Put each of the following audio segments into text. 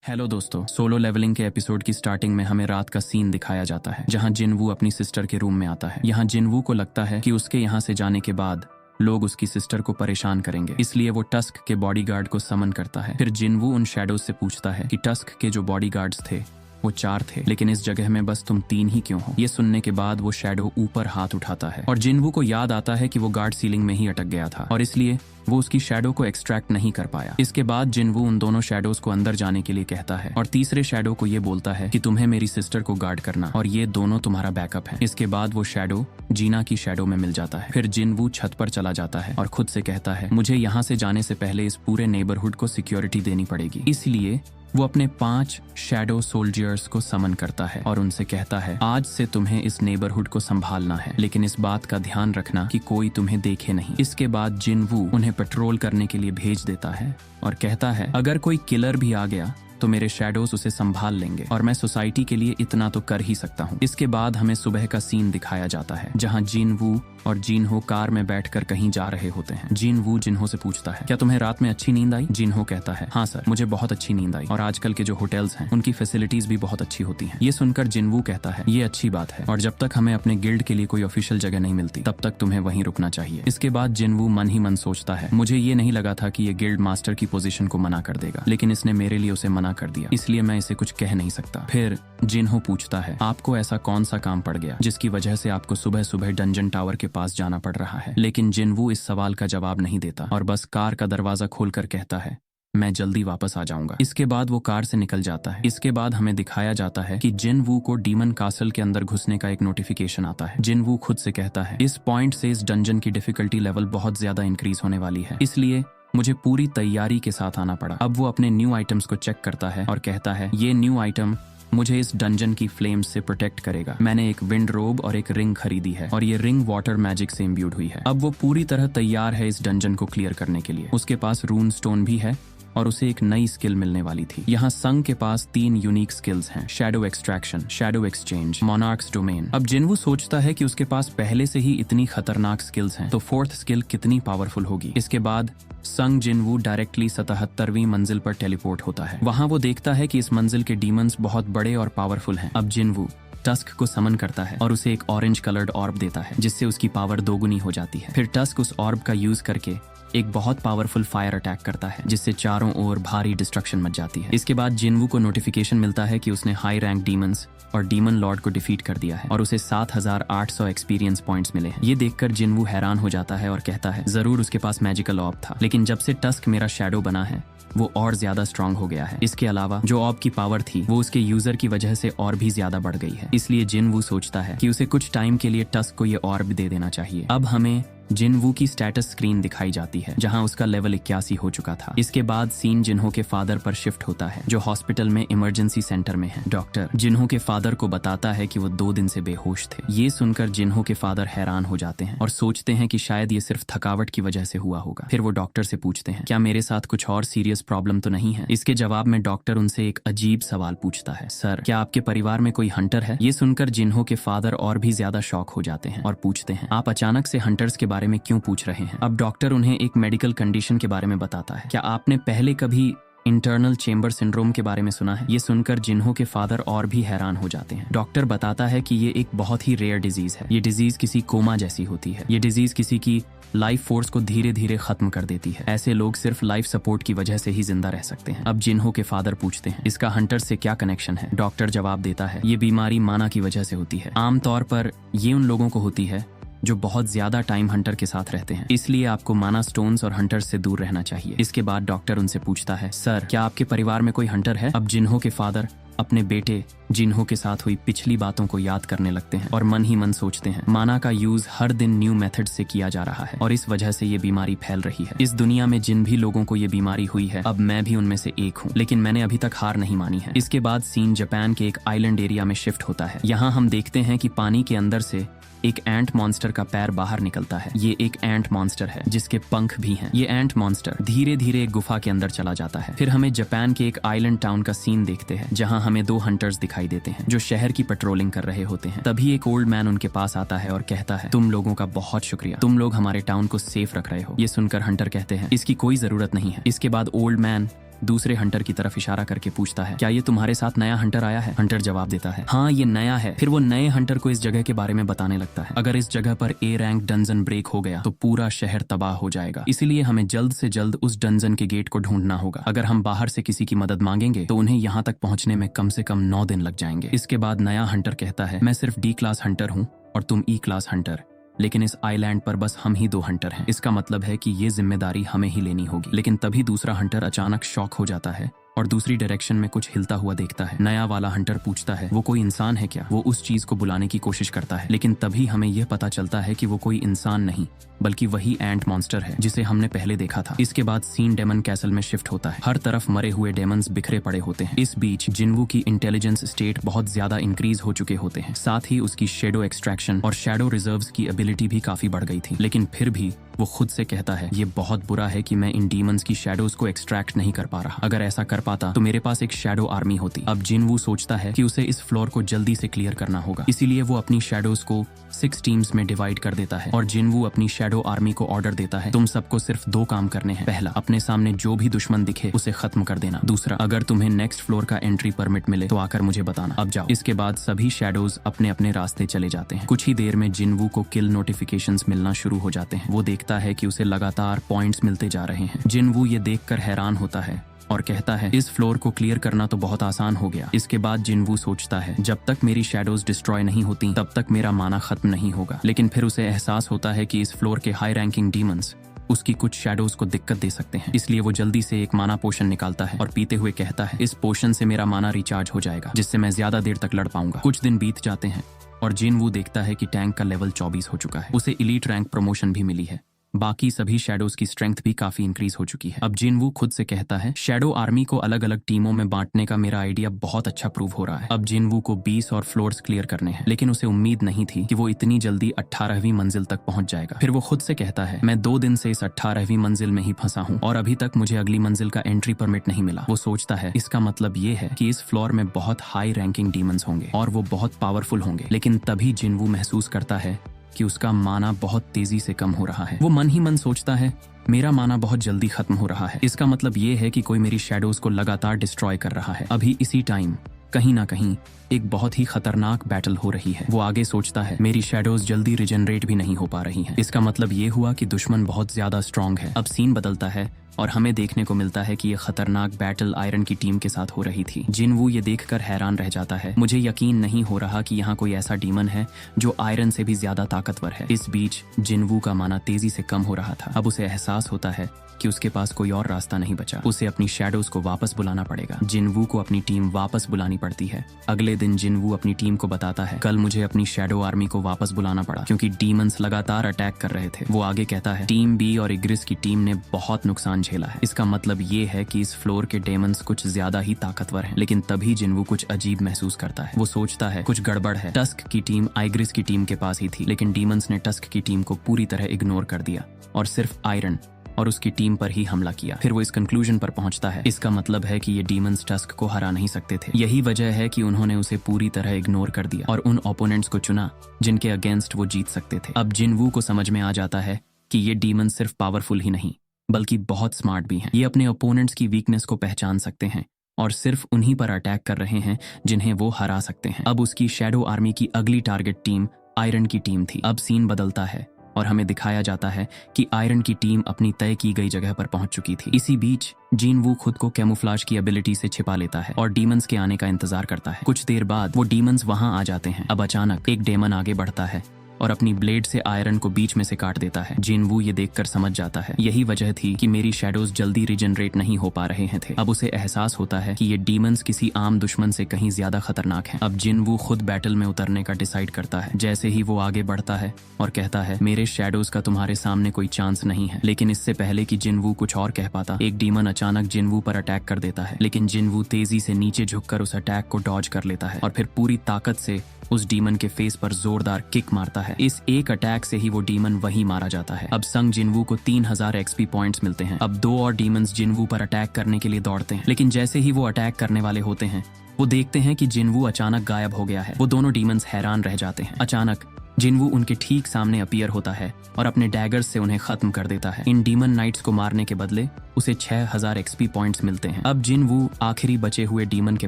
Hello दोस्तों, solo levelling के episode की स्टार्टिंग में हमें रात का सीन दिखाया जाता है जहां जिनवू अपनी सिस्टर के रूम में आता है। यहां जिनवू को लगता है कि उसके यहां से जाने के बाद लोग उसकी सिस्टर को परेशान करेंगे, इसलिए वो टस्क के बॉडीगार्ड को समन करता है। फिर जिनवू उन शैडोज से पूछता है कि टस्क के जो बॉडीगार्ड्स थे वो 4 थे, लेकिन इस जगह में बस तुम 3 ही क्यों हो। ये सुनने के बाद वो शैडो ऊपर हाथ उठाता है और जिनवू को याद आता है कि वो गार्ड सीलिंग में ही अटक गया था और इसलिए वो उसकी शैडो को एक्सट्रैक्ट नहीं कर पाया। इसके बाद जिनवू उन दोनों शैडोज को अंदर जाने के लिए कहता है और तीसरे शैडो को ये बोलता है कि तुम्हें मेरी सिस्टर को गार्ड करना और ये दोनों तुम्हारा बैकअप है। इसके बाद वो शैडो जीना की शैडो में मिल जाता है। फिर जिनवू छत पर चला जाता है और खुद से कहता है मुझे यहाँ से जाने से पहले इस पूरे नेबरहुड को सिक्योरिटी देनी पड़ेगी। इसलिए वो अपने 5 शैडो सोल्जर्स को समन करता है और उनसे कहता है आज से तुम्हें इस नेबरहुड को संभालना है, लेकिन इस बात का ध्यान रखना कि कोई तुम्हें देखे नहीं। इसके बाद जिनवू उन्हें पेट्रोल करने के लिए भेज देता है और कहता है अगर कोई किलर भी आ गया तो मेरे शैडोज उसे संभाल लेंगे और मैं सोसाइटी के लिए इतना तो कर ही सकता हूँ। इसके बाद हमें सुबह का सीन दिखाया जाता है जहाँ जिनवू और जिनहो कार में बैठकर कहीं जा रहे होते हैं। जिनवू जिनहो से पूछता है क्या तुम्हें रात में अच्छी नींद आई। जिनहो कहता है हाँ सर, मुझे बहुत अच्छी नींद आई और आजकल के जो होटल्स हैं उनकी फैसिलिटीज भी बहुत अच्छी होती हैं। ये सुनकर जिनवू कहता है ये अच्छी बात है और जब तक हमें अपने गिल्ड के लिए कोई ऑफिशियल जगह नहीं मिलती तब तक तुम्हें वहीं रुकना चाहिए। इसके बाद जिनवू मन ही मन सोचता है मुझे ये नहीं लगा था कि ये गिल्ड मास्टर की पोजीशन को मना कर देगा, लेकिन इसने मेरे लिए उसे मना कर दिया, इसलिए मैं इसे कुछ कह नहीं सकता। फिर जिनहो पूछता है आपको ऐसा कौन सा काम पड़ गया जिसकी वजह से आपको सुबह सुबह डंजन टावर के पास जाना पड़ रहा है। लेकिन जिनवू इस सवाल का जवाब नहीं देता और बस कार का दरवाजा खोलकर कहता है मैं जल्दी वापस आ जाऊंगा। इसके बाद वो कार से निकल जाता है। इसके बाद हमें दिखाया जाता है कि जिनवू को डीमन कासल के अंदर घुसने का एक नोटिफिकेशन आता है। जिनवू खुद से कहता है इस पॉइंट से इस डंजन की डिफिकल्टी लेवल बहुत ज्यादा इंक्रीज होने वाली है, इसलिए मुझे पूरी तैयारी के साथ आना पड़ा। अब वो अपने न्यू आइटम्स को चेक करता है और कहता है ये न्यू आइटम मुझे इस डंजन की फ्लेम्स से प्रोटेक्ट करेगा। मैंने एक विंड रोब और एक रिंग खरीदी है और ये रिंग वाटर मैजिक से इम्ब्यूड हुई है। अब वो पूरी तरह तैयार है इस डंजन को क्लियर करने के लिए। उसके पास रून स्टोन भी है और उसे एक नई स्किल मिलने वाली थी। यहाँ संग के पास 3 यूनिक स्किल्स हैं, shadow extraction, shadow exchange, monarchs domain. अब जिनवू सोचता है कि उसके पास पहले से ही इतनी खतरनाक स्किल्स हैं तो 4th स्किल कितनी पावरफुल होगी। इसके बाद संग जिनवू डायरेक्टली 77वीं मंजिल पर टेलीपोर्ट होता है। वहां वो देखता है कि इस मंजिल के डीमंस बहुत बड़े और पावरफुल हैं। अब जिनवू टस्क को समन करता है और उसे एक ऑरेंज कलर्ड ऑर्ब देता है जिससे उसकी पावर दोगुनी हो जाती है। फिर टस्क उस ऑर्ब का यूज करके एक बहुत पावरफुल फायर अटैक करता है जिससे चारों ओर भारी डिस्ट्रक्शन मच जाती है। इसके बाद जिनवू को नोटिफिकेशन मिलता है कि उसने हाई रैंक डीमंस और डीमन लॉर्ड को डिफीट कर दिया है और उसे 7800 एक्सपीरियंस पॉइंट्स मिले हैं। ये देखकर जिनवू हैरान हो जाता है और कहता है जरूर उसके पास मैजिकल ऑर्ब था, लेकिन जब से टस्क मेरा शैडो बना है वो और ज्यादा स्ट्रांग हो गया है। इसके अलावा जो ऑर्ब की पावर थी वो उसके यूजर की वजह से और भी ज्यादा बढ़ गई है। इसलिए जिनवू सोचता है कि उसे कुछ टाइम के लिए टस्क को ये ऑर्ब दे देना चाहिए। अब हमें जिनवू की स्टेटस स्क्रीन दिखाई जाती है जहां उसका लेवल 81 हो चुका था। इसके बाद सीन जिन्हो के फादर पर शिफ्ट होता है जो हॉस्पिटल में इमरजेंसी सेंटर में है। डॉक्टर जिन्हो के फादर को बताता है कि वो 2 दिन से बेहोश थे। ये सुनकर जिन्हो के फादर हैरान हो जाते हैं और सोचते हैं कि शायद ये सिर्फ थकावट की वजह से हुआ होगा। फिर वो डॉक्टर से पूछते हैं क्या मेरे साथ कुछ और सीरियस प्रॉब्लम तो नहीं है। इसके जवाब में डॉक्टर उनसे एक अजीब सवाल पूछता है सर क्या आपके परिवार में कोई हंटर है। ये सुनकर जिन्हो के फादर और भी ज्यादा शॉक हो जाते हैं और पूछते हैं आप अचानक से हंटर्स के बारे में क्यों पूछ रहे हैं। अब डॉक्टर उन्हें एक मेडिकल कंडीशन के बारे में बताता है। क्या आपने पहले कभी इंटरनल चेंबर सिंड्रोम के बारे में सुना है। ये सुनकर जिन्हो के फादर और भी हैरान हो जाते हैं। डॉक्टर बताता है कि ये एक बहुत ही रेयर डिजीज है। ये डिजीज किसी कोमा जैसी होती है। ये डिजीज किसी की लाइफ फोर्स को धीरे धीरे खत्म कर देती है। ऐसे लोग सिर्फ लाइफ सपोर्ट की वजह से ही जिंदा रह सकते हैं। अब जिन्हो के फादर पूछते हैं इसका हंटर से क्या कनेक्शन है। डॉक्टर जवाब देता है ये बीमारी माना की वजह से होती है। आमतौर पर ये उन लोगों को होती है जो बहुत ज्यादा टाइम हंटर के साथ रहते हैं, इसलिए आपको माना स्टोन्स और हंटर्स से दूर रहना चाहिए। इसके बाद डॉक्टर उनसे पूछता है सर क्या आपके परिवार में कोई हंटर है। अब जिन्हो के फादर अपने बेटे जिन्हो के साथ हुई पिछली बातों को याद करने लगते हैं और मन ही मन सोचते हैं माना का यूज हर दिन न्यू मेथड से किया जा रहा है और इस वजह से ये बीमारी फैल रही है। इस दुनिया में जिन भी लोगों को ये बीमारी हुई है अब मैं भी उनमें से एक हूँ, लेकिन मैंने अभी तक हार नहीं मानी है। इसके बाद सीन जापान के एक आइलैंड एरिया में शिफ्ट होता है। यहाँ हम देखते हैं कि पानी के अंदर से एक एंट मॉन्स्टर का पैर बाहर निकलता है। ये एक एंट मॉन्स्टर है जिसके पंख भी हैं। ये एंट मॉन्स्टर धीरे धीरे एक गुफा के अंदर चला जाता है। फिर हमें जापान के एक आइलैंड टाउन का सीन देखते हैं जहां हमें 2 हंटर्स दिखाई देते हैं जो शहर की पेट्रोलिंग कर रहे होते हैं। तभी एक ओल्ड मैन उनके पास आता है और कहता है तुम लोगों का बहुत शुक्रिया, तुम लोग हमारे टाउन को सेफ रख रहे हो। ये सुनकर हंटर कहते हैं इसकी कोई जरूरत नहीं है। इसके बाद ओल्ड मैन दूसरे हंटर की तरफ इशारा करके पूछता है, क्या ये तुम्हारे साथ नया हंटर आया है? हंटर जवाब देता है, हाँ ये नया है। फिर वो नए हंटर को इस जगह के बारे में बताने लगता है। अगर इस जगह पर ए रैंक डंजन ब्रेक हो गया तो पूरा शहर तबाह हो जाएगा, इसीलिए हमें जल्द से जल्द उस डंजन के गेट को ढूंढना होगा। अगर हम बाहर से किसी की मदद मांगेंगे तो उन्हें यहाँ तक पहुंचने में कम से कम 9 दिन लग जाएंगे। इसके बाद नया हंटर कहता है, मैं सिर्फ डी क्लास हंटर हूँ और तुम ई क्लास हंटर, लेकिन इस आइलैंड पर बस हम ही 2 हंटर हैं। इसका मतलब है कि ये जिम्मेदारी हमें ही लेनी होगी। लेकिन तभी दूसरा हंटर अचानक शॉक हो जाता है और दूसरी डायरेक्शन में कुछ हिलता हुआ देखता है। नया वाला हंटर पूछता है, वो कोई इंसान है क्या? वो उस चीज को बुलाने की कोशिश करता है, लेकिन तभी हमें यह पता चलता है कि वो कोई इंसान नहीं बल्कि वही एंट मॉन्स्टर है जिसे हमने पहले देखा था। इसके बाद सीन डेमन कैसल में शिफ्ट होता है। हर तरफ मरे हुए डेमन्स बिखरे पड़े होते हैं। इस बीच जिनवू की इंटेलिजेंस स्टेट बहुत ज्यादा इंक्रीज हो चुके होते हैं। साथ ही उसकी शेडो एक्सट्रैक्शन और शेडो रिजर्व्स की एबिलिटी भी काफी बढ़ गई थी। लेकिन फिर भी वो खुद से कहता है, ये बहुत बुरा है कि मैं इन डीमंस की शेडोज को एक्सट्रैक्ट नहीं कर पा रहा। अगर ऐसा कर पाता तो मेरे पास एक शेडो आर्मी होती। अब जिनवू सोचता है कि उसे इस फ्लोर को जल्दी से क्लियर करना होगा, इसीलिए वो अपनी शेडोज को 6 टीम्स में डिवाइड कर देता है और जिनवू अपनी शेडो आर्मी को ऑर्डर देता है, तुम सबको सिर्फ 2 काम करने हैं। पहला, अपने सामने जो भी दुश्मन दिखे उसे खत्म कर देना। दूसरा, अगर तुम्हें नेक्स्ट फ्लोर का एंट्री परमिट मिले तो आकर मुझे बताना। अब जाओ। इसके बाद सभी शेडोज अपने अपने रास्ते चले जाते हैं। कुछ ही देर में जिनवू को किल नोटिफिकेशंस मिलना शुरू हो जाते हैं। वो देखता है कि उसे लगातार पॉइंट्स मिलते जा रहे हैं। जिनवू ये देखकर हैरान होता है और कहता है, इस फ्लोर को क्लियर करना तो बहुत आसान हो गया। इसके बाद जिनवू सोचता है, जब तक मेरी शैडोज डिस्ट्रॉय नहीं होती तब तक मेरा माना खत्म नहीं होगा। लेकिन फिर उसे एहसास होता है कि इस फ्लोर के हाई रैंकिंग डीमंस उसकी कुछ शैडोज को दिक्कत दे सकते हैं, इसलिए वो जल्दी से एक माना पोशन निकालता है और पीते हुए कहता है, इस पोशन से मेरा माना रिचार्ज हो जाएगा, जिससे मैं ज्यादा देर तक लड़ पाऊंगा। कुछ दिन बीत जाते हैं और जिनवू देखता है कि टैंक का लेवल 24 हो चुका है। उसे इलीट रैंक प्रमोशन भी मिली है। बाकी सभी शैडोज की स्ट्रेंथ भी काफी इंक्रीज हो चुकी है। अब जिनवू खुद से कहता है, शैडो आर्मी को अलग अलग टीमों में बांटने का मेरा आइडिया बहुत अच्छा प्रूव हो रहा है। अब जिनवू को 20 और फ्लोर्स क्लियर करने हैं, लेकिन उसे उम्मीद नहीं थी कि वो इतनी जल्दी 18वीं मंजिल तक पहुंच जाएगा। फिर वो खुद से कहता है, मैं 2 दिन से इस 18वीं मंजिल में ही फंसा हूँ और अभी तक मुझे अगली मंजिल का एंट्री परमिट नहीं मिला। वो सोचता है, इसका मतलब ये है कि इस फ्लोर में बहुत हाई रैंकिंग डीमंस होंगे और वो बहुत पावरफुल होंगे। लेकिन तभी जिनवू महसूस करता है कि उसका माना बहुत तेजी से कम हो रहा है। वो मन ही मन सोचता है, मेरा माना बहुत जल्दी खत्म हो रहा है। इसका मतलब ये है कि कोई मेरी शैडोज को लगातार डिस्ट्रॉय कर रहा है। अभी इसी टाइम कहीं ना कहीं एक बहुत ही खतरनाक बैटल हो रही है। वो आगे सोचता है, मेरी शैडोज जल्दी रिजनरेट भी नहीं हो पा रही हैं। इसका मतलब ये हुआ कि दुश्मन बहुत ज्यादा स्ट्रांग है। अब सीन बदलता है और हमें देखने को मिलता है कि ये खतरनाक बैटल आयरन की टीम के साथ हो रही थी। जिनवू ये देखकर हैरान रह जाता है। मुझे यकीन नहीं हो रहा कि यहाँ कोई ऐसा डीमन है जो आयरन से भी ज्यादा ताकतवर है। इस बीच जिनवू का माना तेजी से कम हो रहा था। अब उसे एहसास होता है कि उसके पास कोई और रास्ता नहीं बचा। उसे अपनी शैडोज को वापस बुलाना पड़ेगा। जिनवू को अपनी टीम वापस बुलानी पड़ती है। अगले दिन जिनवू अपनी टीम को बताता है, कल मुझे अपनी शैडो आर्मी को वापस बुलाना पड़ा क्योंकि डीमंस लगातार अटैक कर रहे थे। वो आगे कहता है, टीम बी और इग्रिस की टीम ने बहुत नुकसान झेला है। इसका मतलब ये है कि इस फ्लोर के डेमंस कुछ ज्यादा ही ताकतवर हैं। लेकिन तभी जिनवू कुछ अजीब महसूस करता है। वो सोचता है, कुछ गड़बड़ है। टस्क की टीम आइग्रिस की टीम के पास ही थी, लेकिन डीमंस ने टस्क की टीम को पूरी तरह इग्नोर कर दिया और सिर्फ आयरन और उसकी टीम पर ही हमला किया। फिर वो इस कंक्लूजन पर पहुंचता है, इसका मतलब है कि ये डीमंस टस्क को हरा नहीं सकते थे। यही वजह है कि उन्होंने उसे पूरी तरह इग्नोर कर दिया और उन ओपोनेंट्स को चुना जिनके अगेंस्ट वो जीत सकते थे। अब जिनवू को समझ में आ जाता है कि ये डीमंस सिर्फ पावरफुल ही नहीं बल्कि बहुत स्मार्ट भी हैं। ये अपने ओपोनेंट्स की वीकनेस को पहचान सकते हैं और सिर्फ उन्हीं पर अटैक कर रहे हैं जिन्हें वो हरा सकते हैं। अब उसकी शैडो आर्मी की अगली टारगेट टीम आयरन की टीम थी। अब सीन बदलता है और हमें दिखाया जाता है कि आयरन की टीम अपनी तय की गई जगह पर पहुंच चुकी थी। इसी बीच जिनवू खुद को कैमोफ्लाज की एबिलिटी से छिपा लेता है और डीमंस के आने का इंतजार करता है। कुछ देर बाद वो डीमंस वहां आ जाते हैं। अब अचानक एक डेमन आगे बढ़ता है और अपनी ब्लेड से आयरन को बीच में से काट देता है। जिनवू ये देखकर समझ जाता है, यही वजह थी कि मेरी शैडोज जल्दी रिजनरेट नहीं हो पा रहे थे। अब उसे एहसास होता है कि ये डीमंस किसी आम दुश्मन से कहीं ज्यादा खतरनाक हैं। अब जिनवू खुद बैटल में उतरने का डिसाइड करता है। जैसे ही वो आगे बढ़ता है और कहता है, मेरे शैडोज का तुम्हारे सामने कोई चांस नहीं है। लेकिन इससे पहले कि जिनवू कुछ और कह पाता, एक डीमन अचानक जिनवू पर अटैक कर देता है। लेकिन जिनवू तेजी से नीचे झुककर उस अटैक को डॉज कर लेता है और फिर पूरी ताकत से उस डीमन के फेस पर जोरदार किक मारता है। इस एक अटैक से ही वो डीमन वहीं मारा जाता है। अब संग जिनवू को 3000 एक्सपी पॉइंट्स मिलते हैं। अब 2 और डीमंस जिनवू पर अटैक करने के लिए दौड़ते हैं, लेकिन जैसे ही वो अटैक करने वाले होते हैं वो देखते हैं कि जिनवू अचानक गायब हो गया है। वो दोनों डीमंस हैरान रह जाते हैं। अचानक जिनवू उनके ठीक सामने अपीयर होता है और अपने डैगर्स से उन्हें खत्म कर देता है। इन डीमन नाइट्स को मारने के बदले उसे 6000 एक्सपी पॉइंट्स मिलते हैं। अब जिनवू आखिरी बचे हुए डीमन के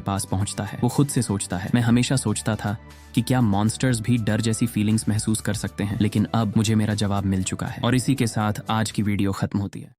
पास पहुंचता है। वो खुद से सोचता है, मैं हमेशा सोचता था कि क्या मॉन्स्टर्स भी डर जैसी फीलिंग्स महसूस कर सकते हैं, लेकिन अब मुझे मेरा जवाब मिल चुका है। और इसी के साथ आज की वीडियो खत्म होती है।